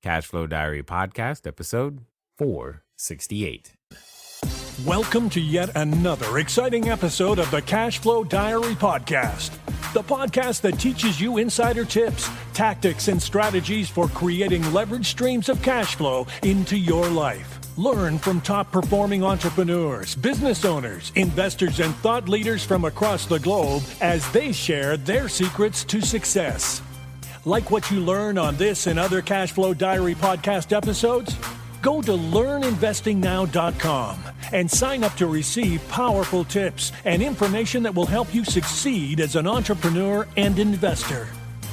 Cashflow Diary Podcast, episode 468. Welcome to yet another exciting episode of the Cashflow Diary Podcast, the podcast that teaches you insider tips, tactics, and strategies for creating leverage streams of cash flow into your life. Learn from top-performing entrepreneurs, business owners, investors, and thought leaders from across the globe as they share their secrets to success. Like what you learn on this and other Cashflow Diary podcast episodes? Go to learninvestingnow.com and sign up to receive powerful tips and information that will help you succeed as an entrepreneur and investor.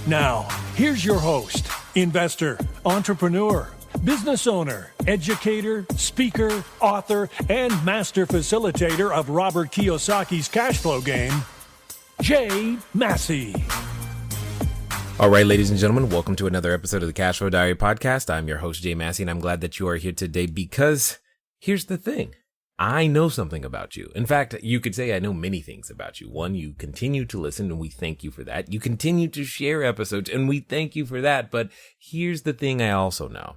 Now, here's your host, investor, entrepreneur, business owner, educator, speaker, author, and master facilitator of Robert Kiyosaki's cash flow game, Jay Massey. All right, ladies and gentlemen, welcome to another episode of the Cashflow Diary Podcast. I'm your host, Jay Massey, and I'm glad that you are here today because here's the thing. I know something about you. In fact, you could say I know many things about you. One, you continue to listen, and we thank you for that. You continue to share episodes, and we thank you for that. But here's the thing I also know.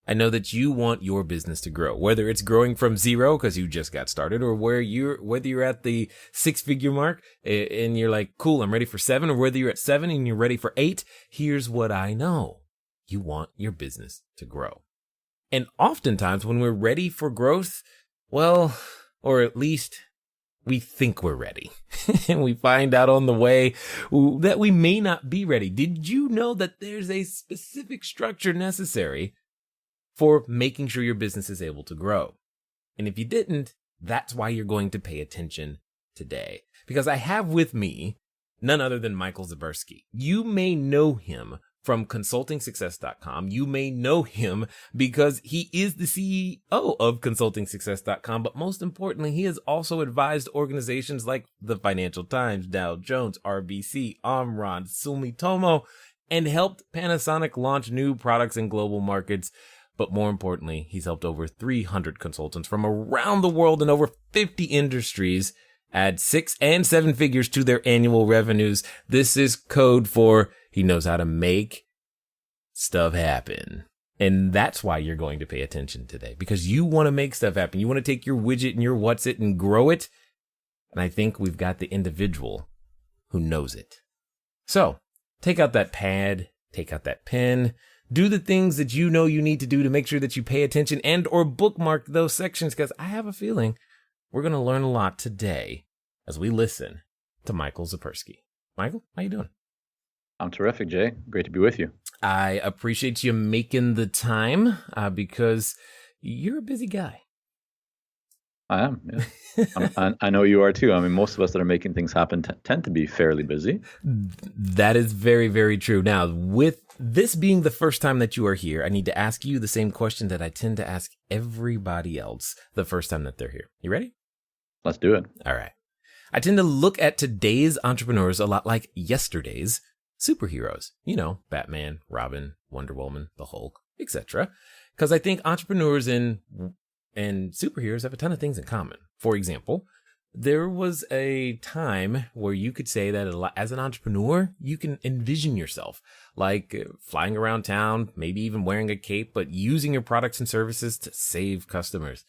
I know that you want your business to grow, whether it's growing from zero because you just got started, or whether you're at the 6-figure mark and you're like, cool, I'm ready for 7, or whether you're at 7 and you're ready for 8. Here's what I know. You want your business to grow. And oftentimes when we're ready for growth, well, or at least we think we're ready, and we find out on the way that we may not be ready. Did you know that there's a specific structure necessary for making sure your business is able to grow? And if you didn't, that's why you're going to pay attention today. Because I have with me none other than Michael Zipursky. You may know him from consultingsuccess.com. You may know him because he is the CEO of consultingsuccess.com. But most importantly, he has also advised organizations like the Financial Times, Dow Jones, RBC, Omron, Sumitomo, and helped Panasonic launch new products in global markets. But more importantly, he's helped over 300 consultants from around the world in over 50 industries add 6 and 7 figures to their annual revenues. This is code for he knows how to make stuff happen. And that's why you're going to pay attention today, because you want to make stuff happen. You want to take your widget and your what's it and grow it. And I think we've got the individual who knows it. So take out that pad, take out that pen. Do the things that you know you need to do to make sure that you pay attention and or bookmark those sections, because I have a feeling we're going to learn a lot today as we listen to Michael Zipursky. Michael, how you doing? I'm terrific, Jay. Great to be with you. I appreciate you making the time because you're a busy guy. I am, yeah. I know you are too. I mean, most of us that are making things happen tend to be fairly busy. That is very, very true. Now, with this being the first time that you are here, I need to ask you the same question that I tend to ask everybody else the first time that they're here. You ready? Let's do it. All right. I tend to look at today's entrepreneurs a lot like yesterday's superheroes. You know, Batman, Robin, Wonder Woman, the Hulk, etc. Because I think entrepreneurs and superheroes have a ton of things in common. For example, there was a time where you could say that as an entrepreneur, you can envision yourself like flying around town, maybe even wearing a cape, but using your products and services to save customers.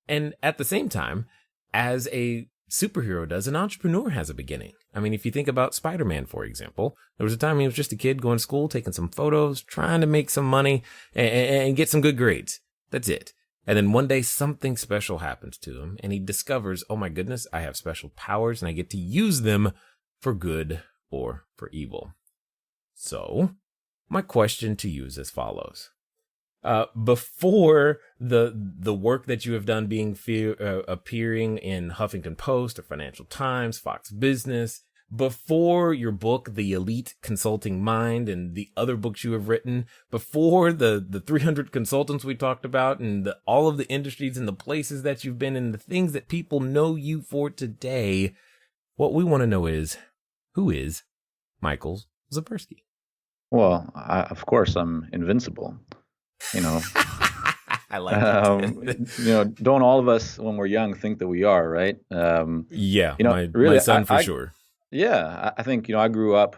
And at the same time, as a superhero does, an entrepreneur has a beginning. I mean, if you think about Spider-Man, for example, there was a time he was just a kid going to school, taking some photos, trying to make some money and get some good grades. That's it. And then one day something special happens to him and he discovers, oh my goodness, I have special powers and I get to use them for good or for evil. So my question to you is as follows. Before the work that you have done being appearing in Huffington Post or Financial Times, Fox Business, before your book, The Elite Consulting Mind, and the other books you have written, before the 300 consultants we talked about, and all of the industries and the places that you've been and the things that people know you for today, what we want to know is, who is Michael Zipursky? Well, of course, I'm invincible. You know, I like that. You know, don't all of us when we're young think that we are, right? Yeah, you know, my son for sure. Yeah, I think, you know, I grew up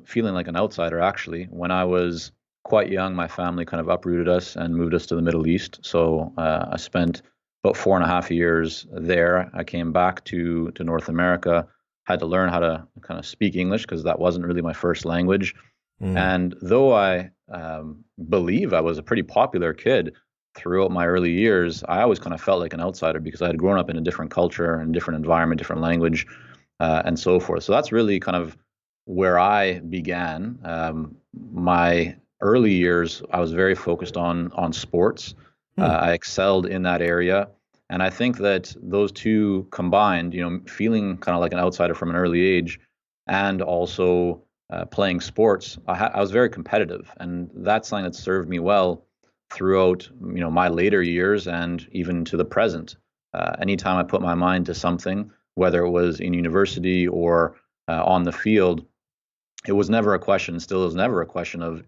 feeling like an outsider, actually, when I was quite young, my family kind of uprooted us and moved us to the Middle East. So I spent about 4.5 years there. I came back to North America, had to learn how to kind of speak English because that wasn't really my first language. And though I believe I was a pretty popular kid throughout my early years, I always kind of felt like an outsider because I had grown up in a different culture and different environment, different language, and so forth. So that's really kind of where I began. My early years, I was very focused on sports. I excelled in that area. And I think that those two combined, feeling kind of like an outsider from an early age and also playing sports, I was very competitive. And that's something that served me well throughout, my later years and even to the present. Anytime I put my mind to something, whether it was in university or on the field, it was never a question, still is never a question of,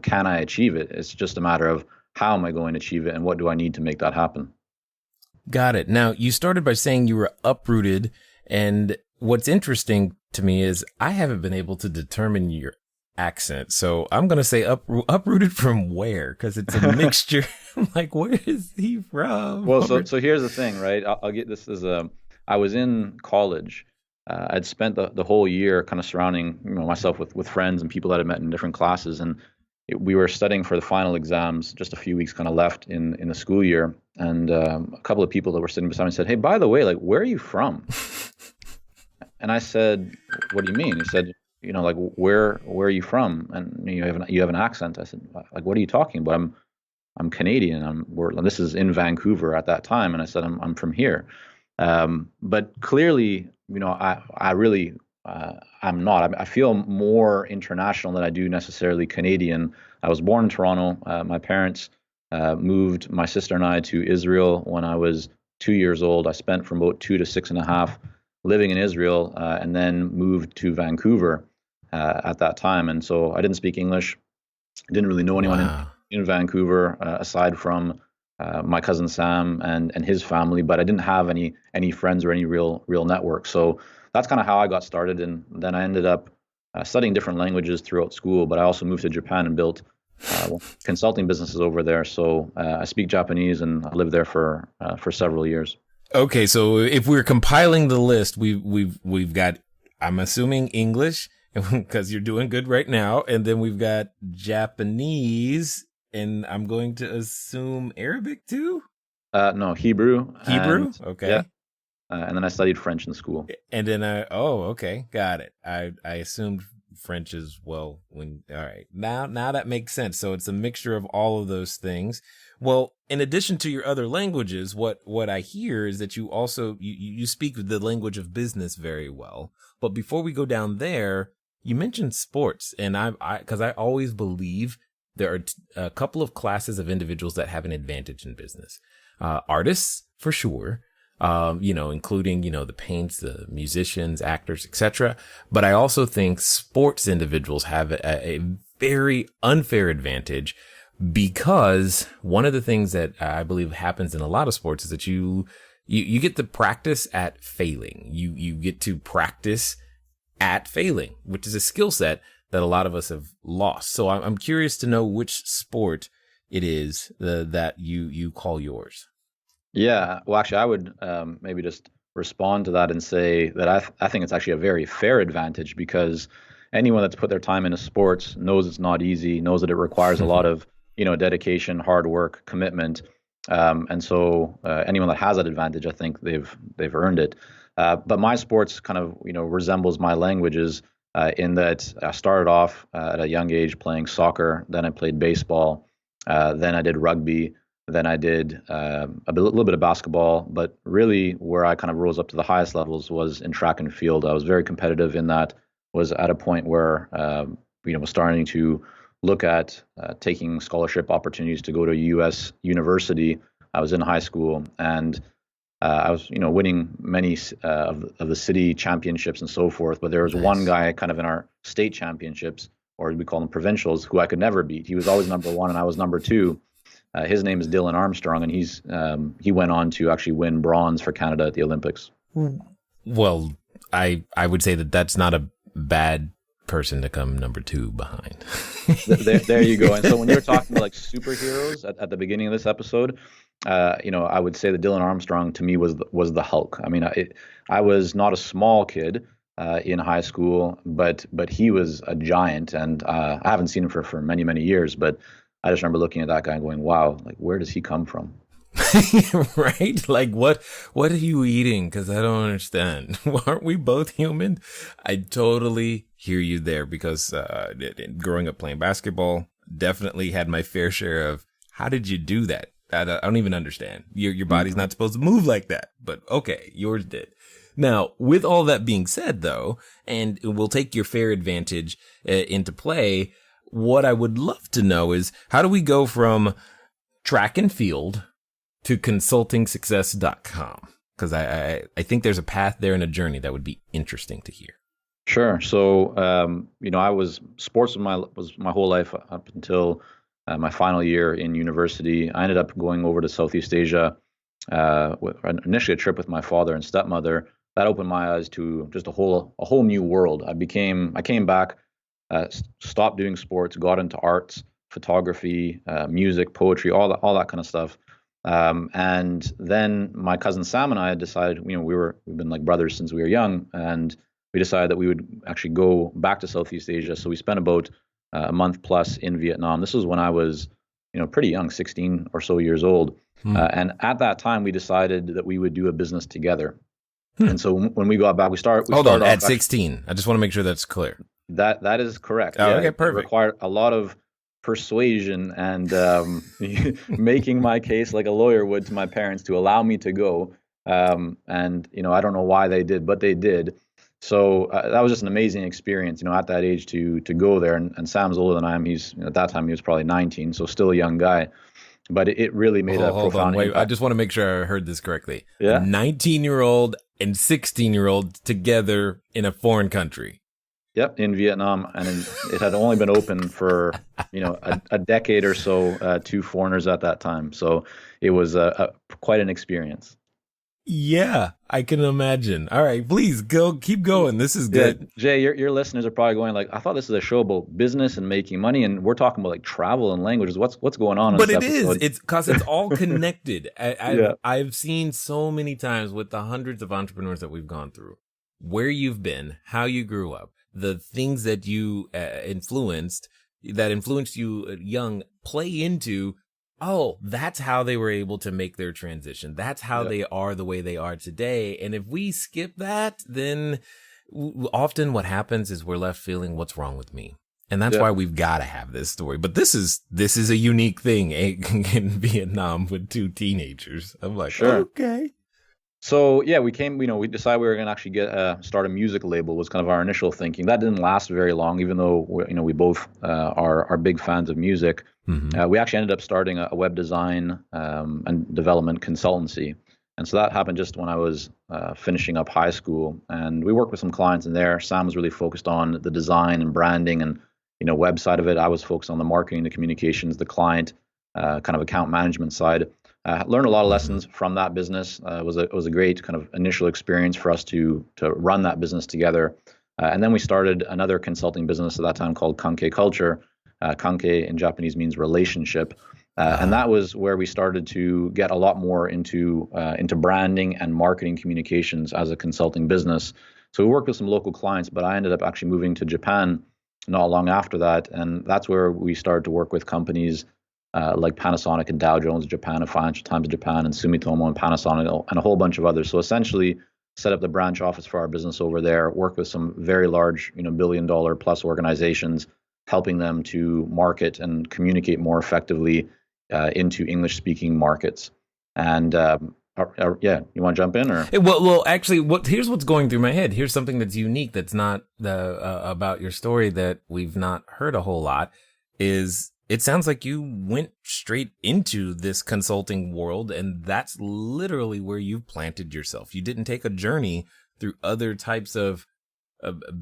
can I achieve it? It's just a matter of how am I going to achieve it and what do I need to make that happen? Got it. Now, you started by saying you were uprooted, and what's interesting to me is I haven't been able to determine your accent. So I'm going to say uprooted from where? Because it's a mixture. I'm like, where is he from? Well, so here's the thing, right? I'll get this as I was in college. I'd spent the whole year kind of surrounding myself with friends and people that I met in different classes. And we were studying for the final exams, just a few weeks kind of left in the school year. And a couple of people that were sitting beside me said, "Hey, by the way, like, where are you from?" And I said, "What do you mean?" He said, like, where are you from? And you have an accent. I said, "Like, what are you talking about?" I'm Canadian. This is in Vancouver at that time. And I said, I'm from here. But clearly, I really, I'm not. I feel more international than I do necessarily Canadian. I was born in Toronto. My parents moved my sister and I to Israel when I was 2 years old. I spent from about 2 to 6.5 living in Israel, and then moved to Vancouver at that time. And so I didn't speak English. Didn't really know anyone in Vancouver aside from my cousin Sam and his family, but I didn't have any friends or any real network. So that's kind of how I got started. And then I ended up studying different languages throughout school, but I also moved to Japan and built consulting businesses over there. So I speak Japanese and I lived there for several years. Okay, so if we're compiling the list, we've got, I'm assuming, English, because you're doing good right now, and then we've got Japanese, and I'm going to assume Arabic too? No, Hebrew. Hebrew? Okay. Yeah. And then I studied French in school. And then okay, got it. I assumed French as well. All right, now that makes sense. So it's a mixture of all of those things. Well, in addition to your other languages, what I hear is that you also you speak the language of business very well. But before we go down there, you mentioned sports, and because I always believe there are a couple of classes of individuals that have an advantage in business. Artists, for sure. Including, the paints, the musicians, actors, etc. But I also think sports individuals have a very unfair advantage, because one of the things that I believe happens in a lot of sports is that you get to practice at failing. You get to practice at failing, which is a skill set that a lot of us have lost. So I'm curious to know which sport it is that you call yours. Yeah, well, actually, I would maybe just respond to that and say that I think it's actually a very fair advantage, because anyone that's put their time into sports knows it's not easy, knows that it requires a lot of dedication, hard work, commitment, and so anyone that has that advantage, I think they've earned it. But my sports kind of resembles my languages in that I started off at a young age playing soccer, then I played baseball, then I did rugby. Then I did a little bit of basketball, but really where I kind of rose up to the highest levels was in track and field. I was very competitive in that, was at a point where, was starting to look at taking scholarship opportunities to go to a U.S. university. I was in high school, and I was, winning many of the city championships and so forth. But there was one guy kind of in our state championships, or we call them provincials, who I could never beat. He was always number one and I was number two. His name is Dylan Armstrong, and he went on to actually win bronze for Canada at the Olympics. Well, I would say that that's not a bad person to come number 2 behind. There you go. And so when you were talking about like superheroes at the beginning of this episode, I would say that Dylan Armstrong to me was the Hulk. I mean, I was not a small kid in high school, but he was a giant, and I haven't seen him for many, many years, but I just remember looking at that guy and going, wow, like where does he come from? Right? Like what are you eating? Because I don't understand. Aren't we both human? I totally hear you there, because growing up playing basketball, definitely had my fair share of how did you do that? I don't even understand. Your body's not supposed to move like that, but okay, yours did. Now, with all that being said, though, and we'll take your fair advantage into play, what I would love to know is how do we go from track and field to consultingsuccess.com? Because I think there's a path there and a journey that would be interesting to hear. Sure. So, sports was my whole life up until my final year in university. I ended up going over to Southeast Asia, with initially a trip with my father and stepmother. That opened my eyes to just a whole new world. I came back, stopped doing sports, got into arts, photography, music, poetry, all that kind of stuff. And then my cousin Sam and I had decided, we've been like brothers since we were young, and we decided that we would actually go back to Southeast Asia. So we spent about a month plus in Vietnam. This was when I was, pretty young, 16 or so years old. And at that time, we decided that we would do a business together. And so when we got back, we started. Hold on, at 16. I just want to make sure that's clear. That is correct. Oh, okay, perfect. It required a lot of persuasion and making my case like a lawyer would to my parents to allow me to go. And I don't know why they did, but they did. So that was just an amazing experience, at that age to go there. And Sam's older than I am. At that time he was probably 19, so still a young guy. But it really made a profound impact. I just want to make sure I heard this correctly. Yeah. A 19-year-old and 16-year-old together in a foreign country. Yep, in Vietnam, and it had only been open for a decade or so to foreigners at that time. So it was quite an experience. Yeah, I can imagine. All right, please keep going. This is good. Yeah, Jay, your listeners are probably going like, I thought this is a show about business and making money, and we're talking about like travel and languages. What's going on? But it is. It's because it's all connected. Yeah. I've seen so many times with the hundreds of entrepreneurs that we've gone through, where you've been, how you grew up, the things that you influenced you young, play into. Oh, that's how they were able to make their transition. That's how they are the way they are today. And if we skip that, then often what happens is we're left feeling, what's wrong with me? And that's why we've got to have this story. But this is a unique thing in Vietnam with 2 teenagers. I'm like, sure. Okay. So we decided we were going to actually start a music label was kind of our initial thinking. That didn't last very long, even though we both are big fans of music. Mm-hmm. We actually ended up starting a web design and development consultancy. And so that happened just when I was finishing up high school. And we worked with some clients in there. Sam was really focused on the design and branding and web side of it. I was focused on the marketing, the communications, the client kind of account management side. Learned a lot of lessons from that business. It was a great kind of initial experience for us to run that business together. And then we started another consulting business at that time called Kanke Culture. Kanke in Japanese means relationship. And that was where we started to get a lot more into branding and marketing communications as a consulting business. So we worked with some local clients, but I ended up actually moving to Japan not long after that. And that's where we started to work with companies like Panasonic and Dow Jones Japan and Financial Times Japan and Sumitomo and Panasonic and a whole bunch of others. So essentially set up the branch office for our business over there, work with some very large, $1 billion plus organizations, helping them to market and communicate more effectively into English speaking markets. And you want to jump in or? Well, actually, here's what's going through my head. Here's something that's unique. That's not about your story that we've not heard a whole lot is, it sounds like you went straight into this consulting world, and that's literally where you've planted yourself. You didn't take a journey through other types of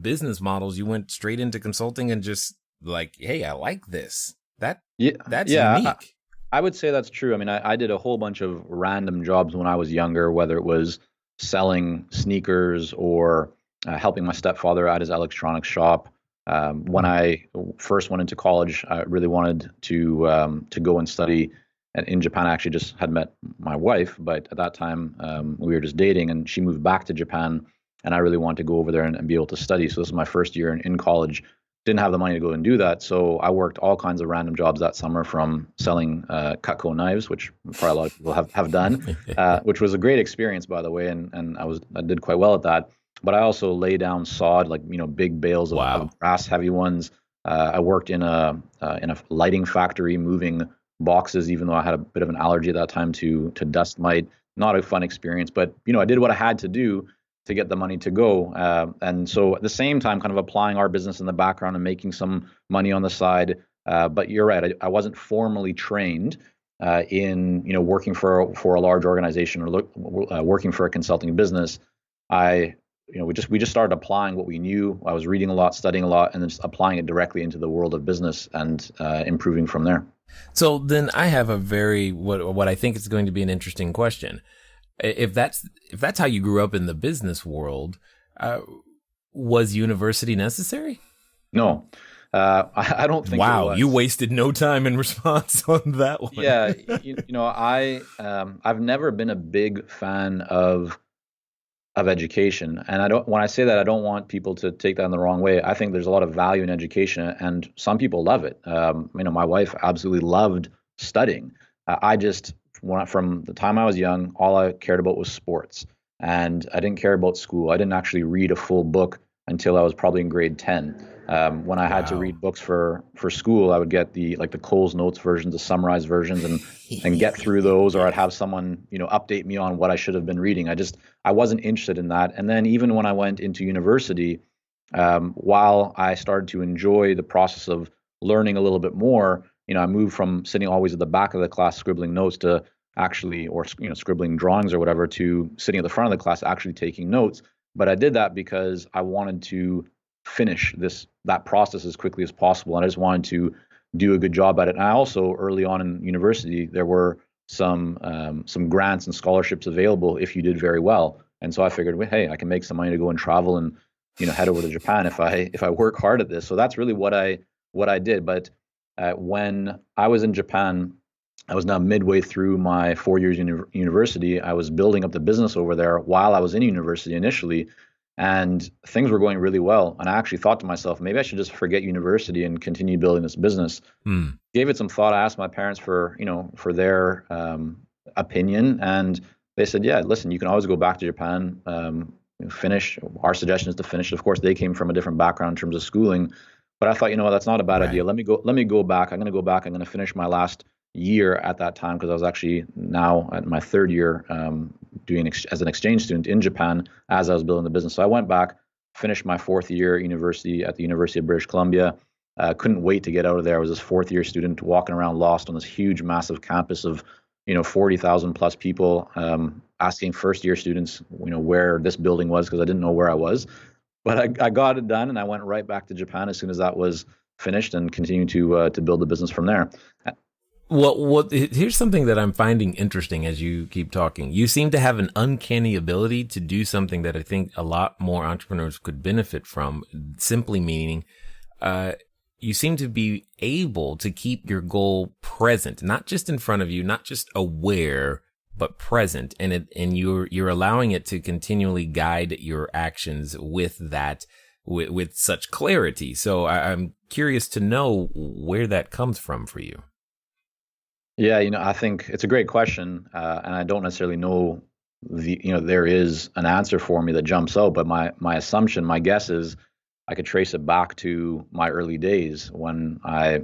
business models. You went straight into consulting and just like, hey, I like this. That's unique. I would say that's true. I mean, I did a whole bunch of random jobs when I was younger, whether it was selling sneakers or helping my stepfather at his electronics shop. When I first went into college, I really wanted to go and study. And in Japan, I actually just had met my wife, but at that time we were just dating, and she moved back to Japan, and I really wanted to go over there and be able to study. So this was my first year in college. Didn't have the money to go and do that, so I worked all kinds of random jobs that summer, from selling Cutco knives, which probably a lot of people have done, which was a great experience, by the way, and I did quite well at that. But I also lay down sod, like big bales of brass, heavy ones. I worked in a lighting factory, moving boxes, even though I had a bit of an allergy at that time to dust mite. Not a fun experience, but I did what I had to do to get the money to go. And so at the same time, kind of applying our business in the background and making some money on the side. But you're right, I wasn't formally trained in working for a large organization or working for a consulting business. We just started applying what we knew. I was reading a lot, studying a lot, and then just applying it directly into the world of business and improving from there. So then I have a very what I think is going to be an interesting question. If that's how you grew up in the business world, was university necessary? No, I don't think. Wow, it was. You wasted no time in response on that one. Yeah, I've never been a big fan of education, and when I say that, I don't want people to take that in the wrong way. I think there's a lot of value in education, and some people love it. My wife absolutely loved studying. From the time I was young, all I cared about was sports, and I didn't care about school. I didn't actually read a full book until I was probably in grade 10. When I had to read books for school, I would get the Coles Notes versions, the summarized versions, and get through those, or I'd have someone update me on what I should have been reading. I wasn't interested in that. And then even when I went into university, while I started to enjoy the process of learning a little bit more, I moved from sitting always at the back of the class scribbling notes to actually, or scribbling drawings or whatever, to sitting at the front of the class actually taking notes. But I did that because I wanted to finish that process as quickly as possible, and I just wanted to do a good job at it. And I also, early on in university, there were some grants and scholarships available if you did very well. And so I figured, well, hey, I can make some money to go and travel and head over to Japan if I work hard at this. So that's really what I did. But when I was in Japan, I was now midway through my 4 years in university. I was building up the business over there while I was in university initially, and things were going really well. And I actually thought to myself, maybe I should just forget university and continue building this business. Gave it some thought. I asked my parents for their opinion, and they said, yeah, listen, you can always go back to Japan, finish. Our suggestion is to finish. Of course, they came from a different background in terms of schooling, but I thought, that's not a bad idea. Let me go back. I'm going to go back. I'm going to finish my last year at that time, because I was actually now at my third year doing as an exchange student in Japan as I was building the business. So I went back, finished my fourth year university at the University of British Columbia. Couldn't wait to get out of there. I was this fourth year student walking around lost on this huge, massive campus of 40,000 plus people, asking first year students where this building was, because I didn't know where I was. But I got it done, and I went right back to Japan as soon as that was finished, and continued to build the business from there. Well, here's something that I'm finding interesting as you keep talking. You seem to have an uncanny ability to do something that I think a lot more entrepreneurs could benefit from, simply meaning you seem to be able to keep your goal present, not just in front of you, not just aware, but present. And you're allowing it to continually guide your actions with that, with such clarity. So I'm curious to know where that comes from for you. Yeah, I think it's a great question, and I don't necessarily know there is an answer for me that jumps out, but my assumption, my guess is I could trace it back to my early days when I,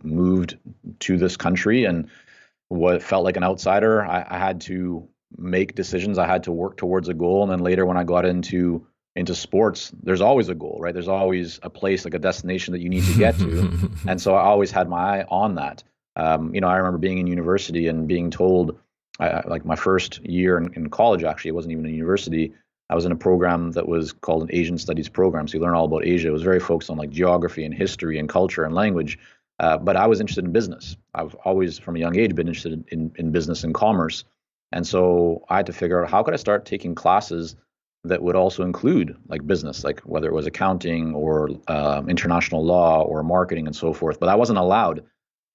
moved to this country, and what felt like an outsider. I had to make decisions. I had to work towards a goal, and then later when I got into sports, there's always a goal, right? There's always a place, like a destination that you need to get to, and so I always had my eye on that. I remember being in university and being told, like my first year in college, actually, it wasn't even a university. I was in a program that was called an Asian Studies program. So you learn all about Asia. It was very focused on like geography and history and culture and language. But I was interested in business. I've always, from a young age, been interested in business and commerce. And so I had to figure out, how could I start taking classes that would also include like business, like whether it was accounting or international law or marketing and so forth. But I wasn't allowed.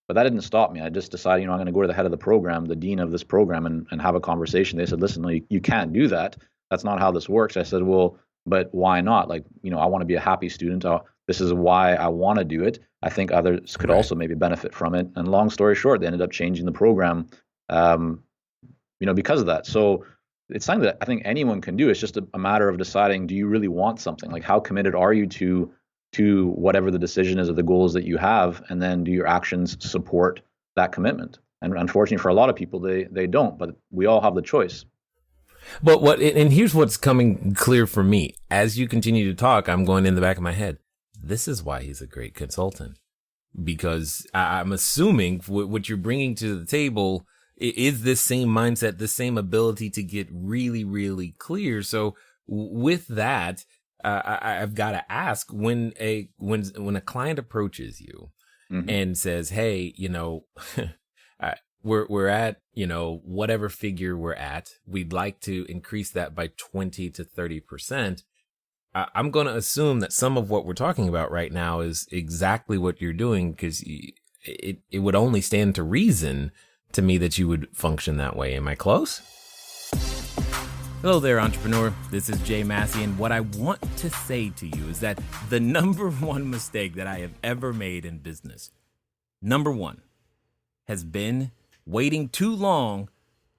But that didn't stop me. I just decided, I'm going to go to the head of the program, the dean of this program, and have a conversation. They said, listen, no, you can't do that. That's not how this works. I said, well, but why not? Like, I want to be a happy student. This is why I want to do it. I think others could also maybe benefit from it. And long story short, they ended up changing the program, because of that. So it's something that I think anyone can do. It's just a matter of deciding, do you really want something? Like, how committed are you to whatever the decision is or the goals that you have, and then do your actions support that commitment? And unfortunately for a lot of people, they don't, but we all have the choice. But and here's what's coming clear for me. As you continue to talk, I'm going in the back of my head, this is why he's a great consultant, because I'm assuming what you're bringing to the table is this same mindset, the same ability to get really, really clear. So with that, I've got to ask, when a client approaches you and says, hey, we're at, whatever figure we're at, we'd like to increase that by 20 to 30%. I'm going to assume that some of what we're talking about right now is exactly what you're doing, because it would only stand to reason to me that you would function that way. Am I close? Hello there, entrepreneur. This is Jay Massey, and what I want to say to you is that the number one mistake that I have ever made in business, number one, has been waiting too long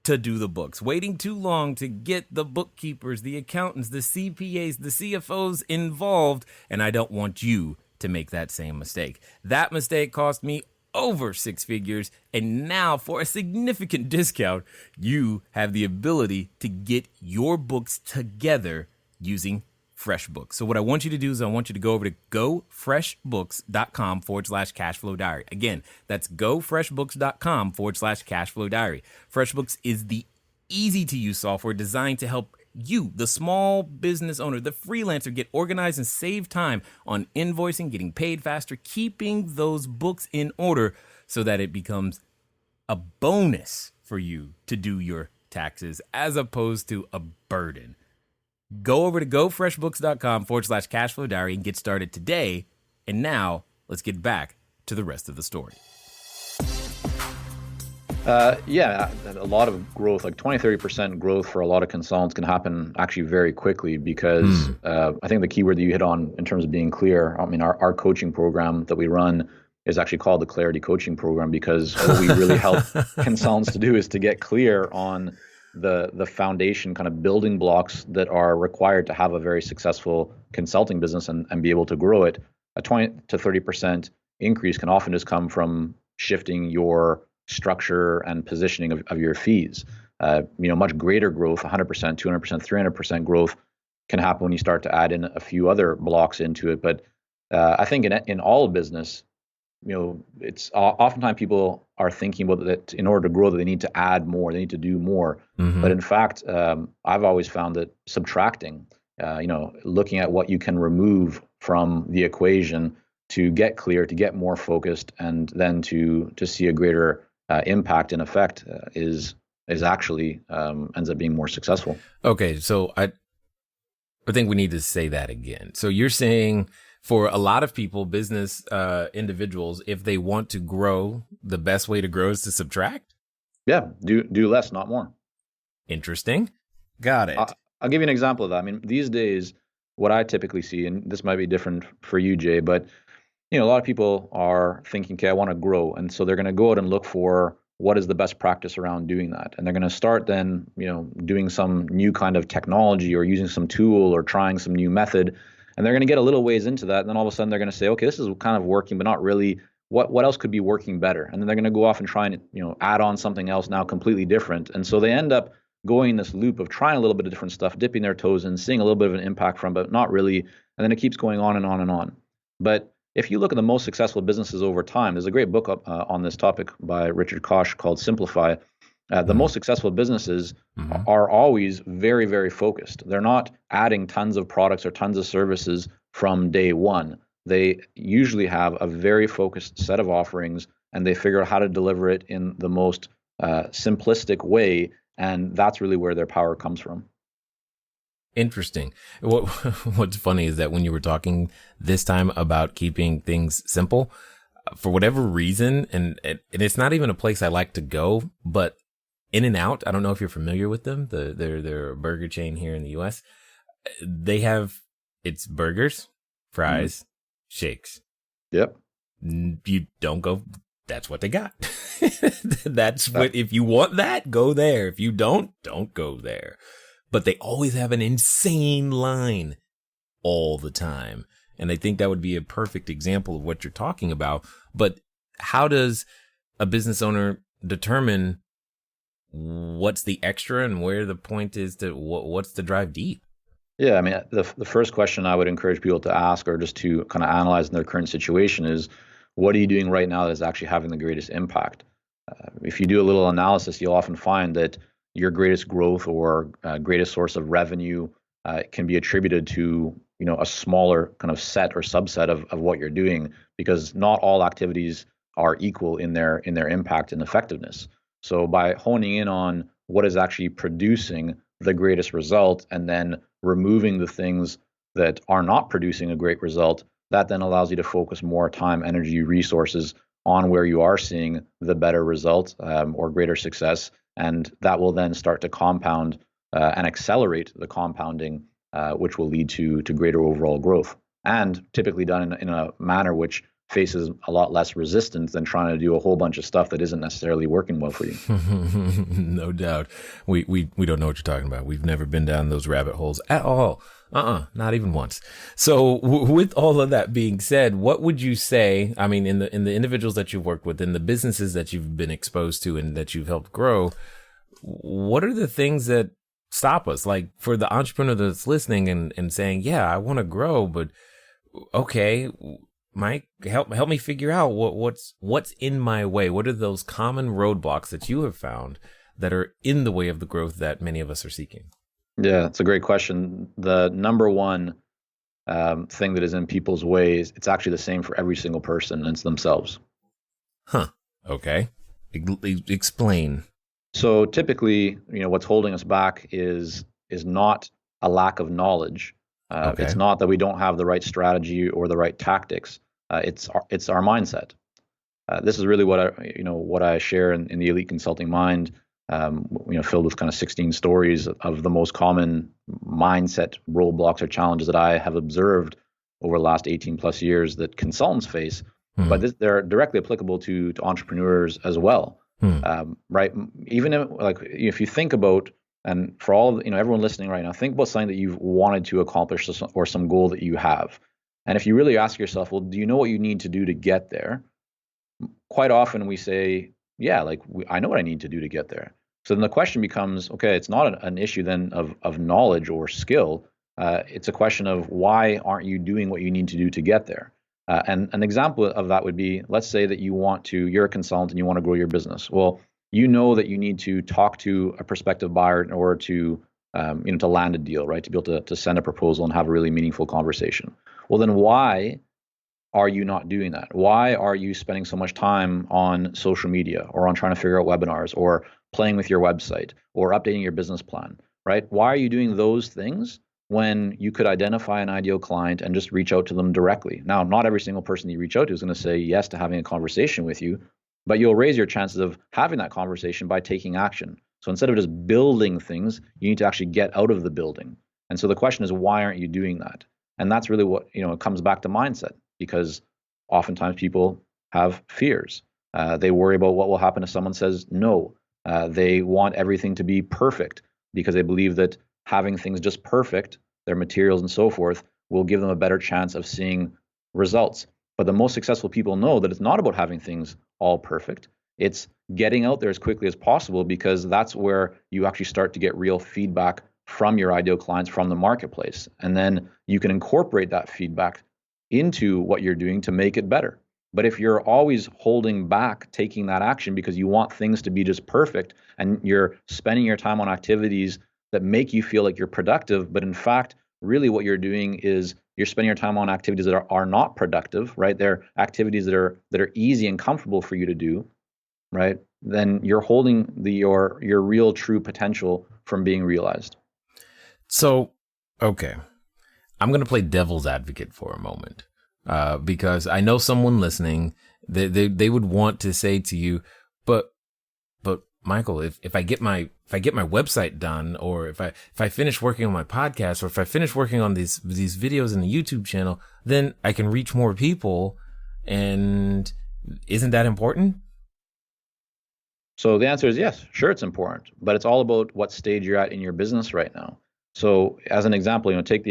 to do the books, waiting too long to get the bookkeepers, the accountants, the CPAs, the CFOs involved, and I don't want you to make that same mistake. That mistake cost me over 6 figures, and now for a significant discount, you have the ability to get your books together using FreshBooks. So what I want you to do is I want you to go over to gofreshbooks.com/cashflow diary. Again, that's gofreshbooks.com/cashflow diary. FreshBooks is the easy to use software designed to help you, the small business owner, the freelancer, get organized and save time on invoicing, getting paid faster, keeping those books in order so that it becomes a bonus for you to do your taxes as opposed to a burden. Go over to gofreshbooks.com/cashflow diary and get started today. And now let's get back to the rest of the story. A lot of growth, like 20-30% growth for a lot of consultants can happen actually very quickly, because I think the key word that you hit on in terms of being clear, I mean, our coaching program that we run is actually called the Clarity Coaching Program, because what we really help consultants to do is to get clear on the foundation kind of building blocks that are required to have a very successful consulting business and be able to grow it. A 20 to 30% increase can often just come from shifting your structure and positioning of your fees. Much greater growth, 100%, 200%, 300% growth can happen when you start to add in a few other blocks into it. But I think in all business, it's oftentimes people are thinking about that in order to grow, that they need to add more, they need to do more. But in fact, I've always found that subtracting, looking at what you can remove from the equation to get clear, to get more focused, and then to see a greater impact and effect is actually ends up being more successful. Okay, so I think we need to say that again. So you're saying for a lot of people, business individuals, if they want to grow, the best way to grow is to subtract? Yeah, do less, not more. Interesting. Got it. I'll give you an example of that. I mean, these days, what I typically see, and this might be different for you, Jay, but a lot of people are thinking, okay, I want to grow. And so they're going to go out and look for what is the best practice around doing that. And they're going to start then, doing some new kind of technology or using some tool or trying some new method. And they're going to get a little ways into that. And then all of a sudden they're going to say, okay, this is kind of working, but not really. What else could be working better? And then they're going to go off and try and, add on something else now completely different. And so they end up going in this loop of trying a little bit of different stuff, dipping their toes in, seeing a little bit of an impact from, but not really. And then it keeps going on and on and on. But if you look at the most successful businesses over time, there's a great book on this topic by Richard Koch called Simplify. The most successful businesses are always very, very focused. They're not adding tons of products or tons of services from day one. They usually have a very focused set of offerings, and they figure out how to deliver it in the most simplistic way. And that's really where their power comes from. Interesting. What's funny is that when you were talking this time about keeping things simple, for whatever reason, and it's not even a place I like to go, but In-N-Out, I don't know if you're familiar with them. They're a burger chain here in the US. They have, it's burgers, fries, shakes. Yep. You don't go, that's what they got. That's what, if you want that, go there. If you don't go there. But they always have an insane line all the time. And I think that would be a perfect example of what you're talking about. But how does a business owner determine what's the extra and where the point is to what's the drive deep? Yeah, I mean, the first question I would encourage people to ask, or just to kind of analyze in their current situation, is what are you doing right now that is actually having the greatest impact? If you do a little analysis, you'll often find that your greatest growth or greatest source of revenue can be attributed to a smaller kind of set or subset of what you're doing, because not all activities are equal in their impact and effectiveness. So by honing in on what is actually producing the greatest result and then removing the things that are not producing a great result, that then allows you to focus more time, energy, resources on where you are seeing the better result or greater success. And that will then start to compound and accelerate the compounding, which will lead to greater overall growth, and typically done in a manner which faces a lot less resistance than trying to do a whole bunch of stuff that isn't necessarily working well for you. No doubt. We don't know what you're talking about. We've never been down those rabbit holes at all. Not even once. So with all of that being said, what would you say, I mean, in the individuals that you've worked with, in the businesses that you've been exposed to and that you've helped grow, what are the things that stop us? Like for the entrepreneur that's listening and saying, yeah, I want to grow, but okay, Mike, help me figure out what's in my way. What are those common roadblocks that you have found that are in the way of the growth that many of us are seeking? Yeah, that's a great question. The number one thing that is in people's ways, it's actually the same for every single person, and it's themselves. Huh. Okay. Explain. So typically, what's holding us back is not a lack of knowledge. Okay. It's not that we don't have the right strategy or the right tactics. It's our mindset. This is really what I share in the Elite Consulting Mind, filled with kind of 16 stories of the most common mindset roadblocks or challenges that I have observed over the last 18 plus years that consultants face. Mm-hmm. But they're directly applicable to entrepreneurs as well. Right? Even if you think about, and for all everyone listening right now, think about something that you've wanted to accomplish or some goal that you have. And if you really ask yourself, well, do you know what you need to do to get there? Quite often we say, yeah, I know what I need to do to get there. So then the question becomes, okay, it's not an issue then of knowledge or skill. It's a question of why aren't you doing what you need to do to get there? And an example of that would be, let's say that you're a consultant and you want to grow your business. Well, you know that you need to talk to a prospective buyer in order to land a deal, right? To be able to send a proposal and have a really meaningful conversation. Well, then why are you not doing that? Why are you spending so much time on social media or on trying to figure out webinars or playing with your website or updating your business plan, right? Why are you doing those things when you could identify an ideal client and just reach out to them directly? Now, not every single person you reach out to is going to say yes to having a conversation with you, but you'll raise your chances of having that conversation by taking action. So instead of just building things, you need to actually get out of the building. And so the question is, why aren't you doing that? And that's really what, it comes back to mindset, because oftentimes people have fears. They worry about what will happen if someone says no. They want everything to be perfect because they believe that having things just perfect, their materials and so forth, will give them a better chance of seeing results. But the most successful people know that it's not about having things all perfect. It's getting out there as quickly as possible, because that's where you actually start to get real feedback from your ideal clients, from the marketplace. And then you can incorporate that feedback into what you're doing to make it better. But if you're always holding back taking that action because you want things to be just perfect, and you're spending your time on activities that make you feel like you're productive, but in fact, really what you're doing is you're spending your time on activities that are not productive, right? They're activities that are easy and comfortable for you to do, right? Then you're holding your real true potential from being realized. So Okay. I'm going to play devil's advocate for a moment, because I know someone listening, they would want to say to you, but Michael, if I get my website done, or if I finish working on my podcast, or if I finish working on these videos in the YouTube channel, then I can reach more people. And isn't that important? So the answer is yes, sure, it's important, but it's all about what stage you're at in your business right now. So as an example, take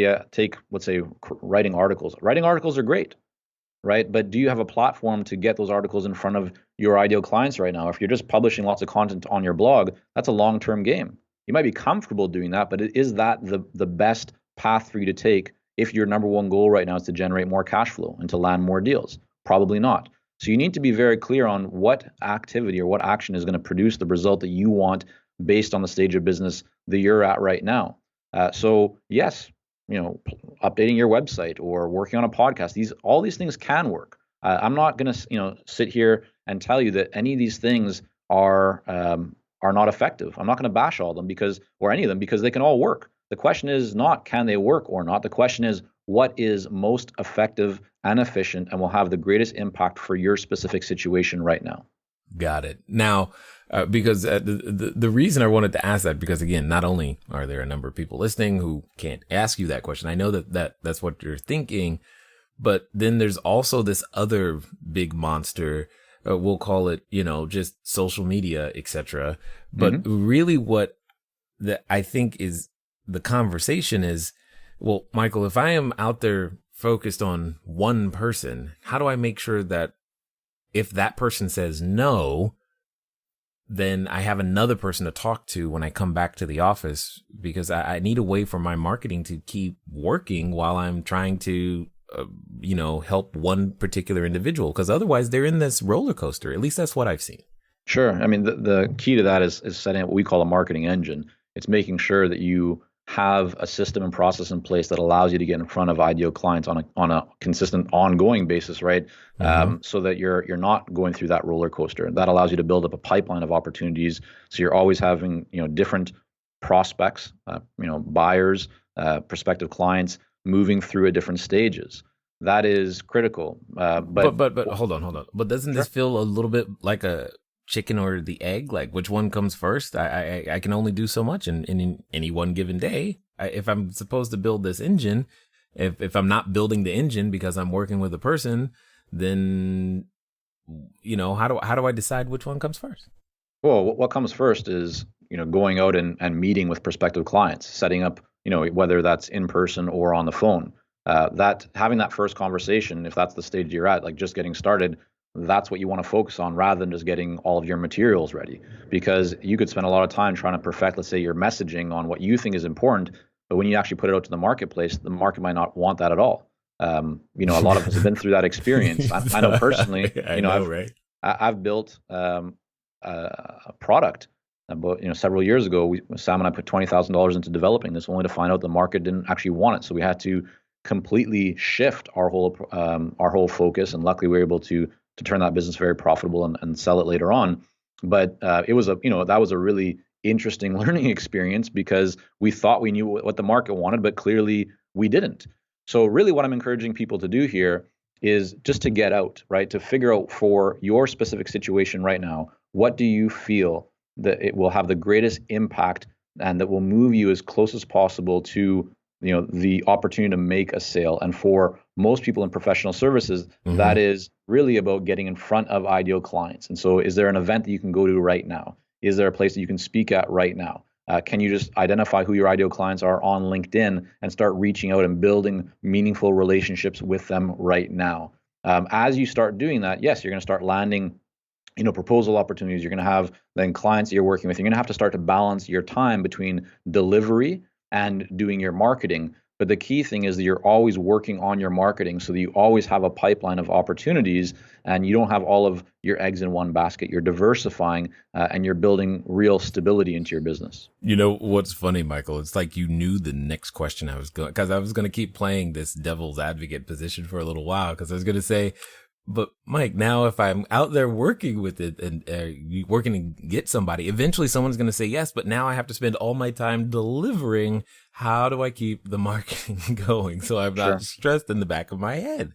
let's say writing articles. Writing articles are great, right? But do you have a platform to get those articles in front of your ideal clients right now? If you're just publishing lots of content on your blog, that's a long-term game. You might be comfortable doing that, but is that the best path for you to take if your number one goal right now is to generate more cash flow and to land more deals? Probably not. So you need to be very clear on what activity or what action is going to produce the result that you want based on the stage of business that you're at right now. So yes, updating your website or working on a podcast, all these things can work. I'm not going to sit here and tell you that any of these things are not effective. I'm not going to bash all of them or any of them, because they can all work. The question is not can they work or not. The question is what is most effective and efficient and will have the greatest impact for your specific situation right now. Got it. Now, because the reason I wanted to ask that, because again, not only are there a number of people listening who can't ask you that question, I know that's what you're thinking, but then there's also this other big monster. We'll call it, just social media, etc. But really, what I think is the conversation is, well, Michael, if I am out there focused on one person, how do I make sure that if that person says no, then I have another person to talk to when I come back to the office? Because I need a way for my marketing to keep working while I'm trying to, help one particular individual. Because otherwise they're in this roller coaster. At least that's what I've seen. Sure. I mean, the key to that is setting up what we call a marketing engine. It's making sure that you have a system and process in place that allows you to get in front of ideal clients on a consistent, ongoing basis, right? So that you're not going through that roller coaster. That allows you to build up a pipeline of opportunities. So you're always having different prospects, buyers, prospective clients moving through at different stages. That is critical. But hold on. But doesn't this feel a little bit like a chicken or the egg? Like, which one comes first? I can only do so much in any one given day. If I'm supposed to build this engine, if I'm not building the engine because I'm working with a person, then how do I decide which one comes first? Well, what comes first is going out and meeting with prospective clients, setting up whether that's in person or on the phone. That having that first conversation, if that's the stage you're at, like just getting started, that's what you want to focus on rather than just getting all of your materials ready, because you could spend a lot of time trying to perfect, let's say, your messaging on what you think is important, but when you actually put it out to the marketplace, the market might not want that at all. A lot of us have been through that experience. I know personally. I've built a product about several years ago. Sam and I put $20,000 into developing this, only to find out the market didn't actually want it. So we had to completely shift our whole focus, and luckily we were able to turn that business very profitable and sell it later on. But it was that was a really interesting learning experience, because we thought we knew what the market wanted, but clearly we didn't. So really what I'm encouraging people to do here is just to get out, right? To figure out for your specific situation right now, what do you feel that it will have the greatest impact and that will move you as close as possible to the opportunity to make a sale. And for most people in professional services, that is really about getting in front of ideal clients. And so is there an event that you can go to right now? Is there a place that you can speak at right now? Can you just identify who your ideal clients are on LinkedIn and start reaching out and building meaningful relationships with them right now? As you start doing that, yes, you're going to start landing proposal opportunities. You're going to have then clients that you're working with. You're going to have to start to balance your time between delivery and doing your marketing. But the key thing is that you're always working on your marketing so that you always have a pipeline of opportunities and you don't have all of your eggs in one basket. You're diversifying and you're building real stability into your business. You know what's funny, Michael? It's like you knew the next question I was going, because I was going to keep playing this devil's advocate position for a little while, because I was going to say, But Mike, now if I'm out there working with it and working to get somebody, eventually someone's going to say yes, but now I have to spend all my time delivering. How do I keep the marketing going so I'm not stressed in the back of my head?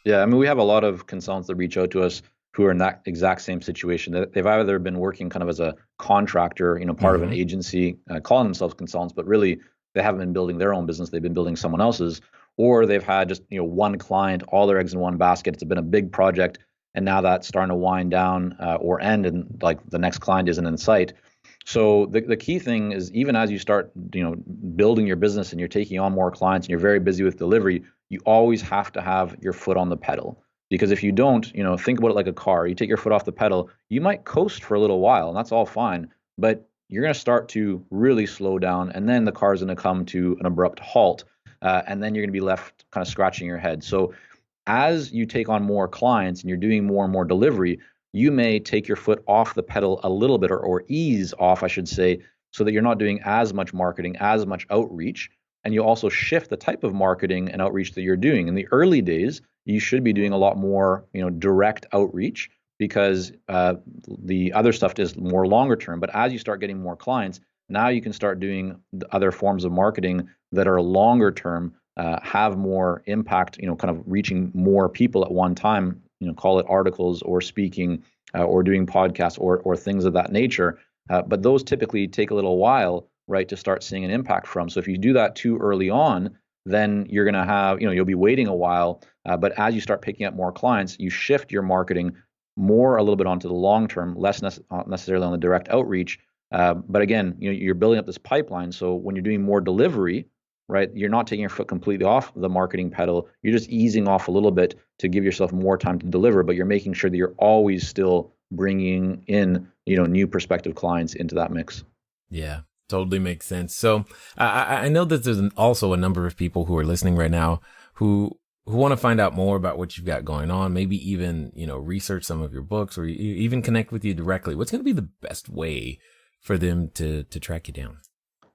Yeah, I mean, we have a lot of consultants that reach out to us who are in that exact same situation. They've either been working kind of as a contractor, part of an agency, calling themselves consultants, but really they haven't been building their own business. They've been building someone else's, or they've had just, one client, all their eggs in one basket. It's been a big project, and now that's starting to wind down or end, and like the next client isn't in sight. So the key thing is, even as you start, building your business and you're taking on more clients and you're very busy with delivery, you always have to have your foot on the pedal. Because if you don't, think about it like a car. You take your foot off the pedal, you might coast for a little while, and that's all fine. But you're going to start to really slow down, and then the car's going to come to an abrupt halt, and then you're going to be left kind of scratching your head. So as you take on more clients and you're doing more and more delivery, you may take your foot off the pedal a little bit, or ease off, I should say, so that you're not doing as much marketing, as much outreach. And you also shift the type of marketing and outreach that you're doing. In the early days, you should be doing a lot more, direct outreach, because the other stuff is more longer term. But as you start getting more clients, now you can start doing the other forms of marketing that are longer term, have more impact, kind of reaching more people at one time, call it articles or speaking or doing podcasts or things of that nature. But those typically take a little while, right, to start seeing an impact from. So if you do that too early on, then you're going to have, you'll be waiting a while. But as you start picking up more clients, you shift your marketing more a little bit onto the long term, less necessarily on the direct outreach. But again, you're building up this pipeline. So when you're doing more delivery, right, you're not taking your foot completely off the marketing pedal. You're just easing off a little bit to give yourself more time to deliver, but you're making sure that you're always still bringing in, new prospective clients into that mix. Yeah, totally makes sense. So I know that there's also a number of people who are listening right now who want to find out more about what you've got going on, maybe even, research some of your books or even connect with you directly. What's going to be the best way for them to track you down?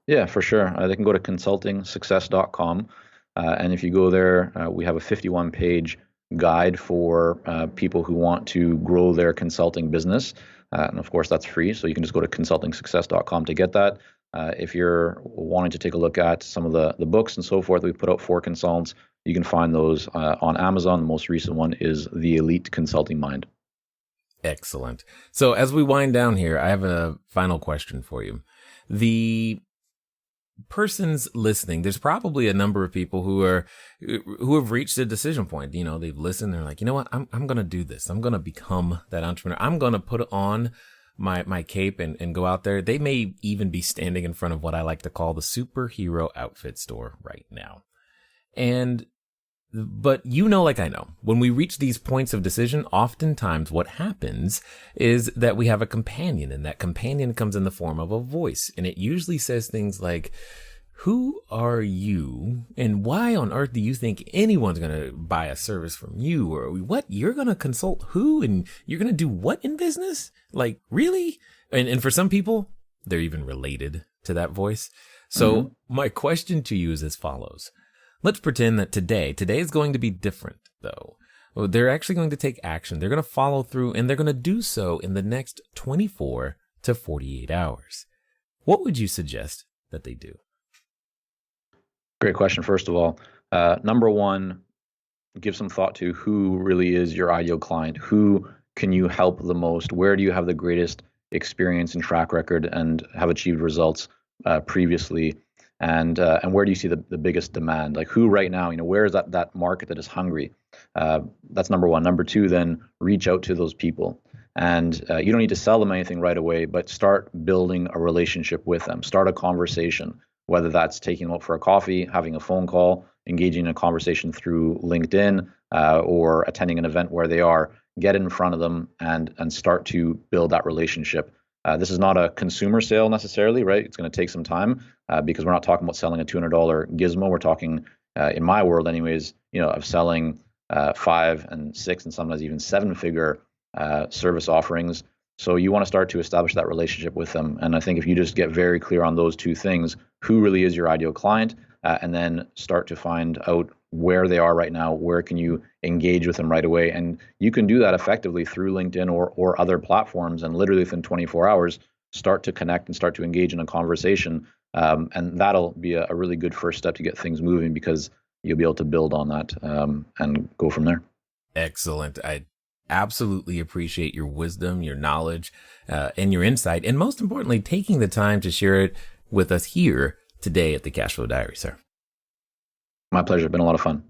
Yeah, for sure. They can go to consultingsuccess.com. And if you go there, we have a 51-page guide for people who want to grow their consulting business. And of course, that's free. So you can just go to consultingsuccess.com to get that. If you're wanting to take a look at some of the books and so forth that we put out for consultants, you can find those on Amazon. The most recent one is The Elite Consulting Mind. Excellent. So as we wind down here, I have a final question for you. The persons listening, there's probably a number of people who have reached a decision point. They've listened. They're like, you know what? I'm going to do this. I'm going to become that entrepreneur. I'm going to put on my cape and go out there. They may even be standing in front of what I like to call the superhero outfit store right now. But like I know, when we reach these points of decision, oftentimes what happens is that we have a companion, and that companion comes in the form of a voice. And it usually says things like, who are you? And why on earth do you think anyone's going to buy a service from you? Or what? You're going to consult who? And you're going to do what in business? Like, really? And for some people, they're even related to that voice. So my question to you is as follows. Let's pretend that today is going to be different, though. They're actually going to take action. They're going to follow through, and they're going to do so in the next 24 to 48 hours. What would you suggest that they do? Great question. First of all, number one, give some thought to who really is your ideal client. Who can you help the most? Where do you have the greatest experience and track record and have achieved results previously? And where do you see the biggest demand? Like who right now, where is that market that is hungry? That's number one. Number two, then reach out to those people. And you don't need to sell them anything right away, but start building a relationship with them. Start a conversation, whether that's taking them out for a coffee, having a phone call, engaging in a conversation through LinkedIn, or attending an event where they are. Get in front of them and start to build that relationship. This is not a consumer sale necessarily, right? It's going to take some time because we're not talking about selling a $200 gizmo. We're talking, in my world anyways, of selling 5 and 6 and sometimes even 7-figure service offerings. So you want to start to establish that relationship with them. And I think if you just get very clear on those two things, who really is your ideal client, and then start to find out where they are right now, where can you engage with them right away. And you can do that effectively through LinkedIn or other platforms, and literally within 24 hours, start to connect and start to engage in a conversation. And that'll be a really good first step to get things moving, because you'll be able to build on that and go from there. Excellent. I absolutely appreciate your wisdom, your knowledge, and your insight, and most importantly, taking the time to share it with us here today at the Cashflow Diary, sir. My pleasure. Been a lot of fun.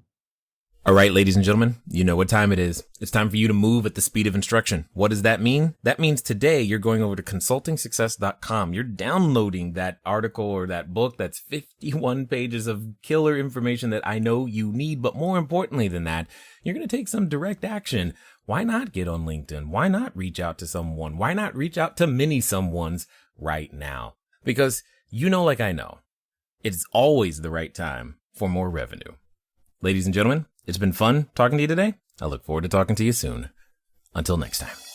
All right, ladies and gentlemen, you know what time it is. It's time for you to move at the speed of instruction. What does that mean? That means today you're going over to consultingsuccess.com. You're downloading that article or that book that's 51 pages of killer information that I know you need. But more importantly than that, you're going to take some direct action. Why not get on LinkedIn? Why not reach out to someone? Why not reach out to many someones right now? Because you know, like I know, it's always the right time for more revenue. Ladies and gentlemen, it's been fun talking to you today. I look forward to talking to you soon. Until next time.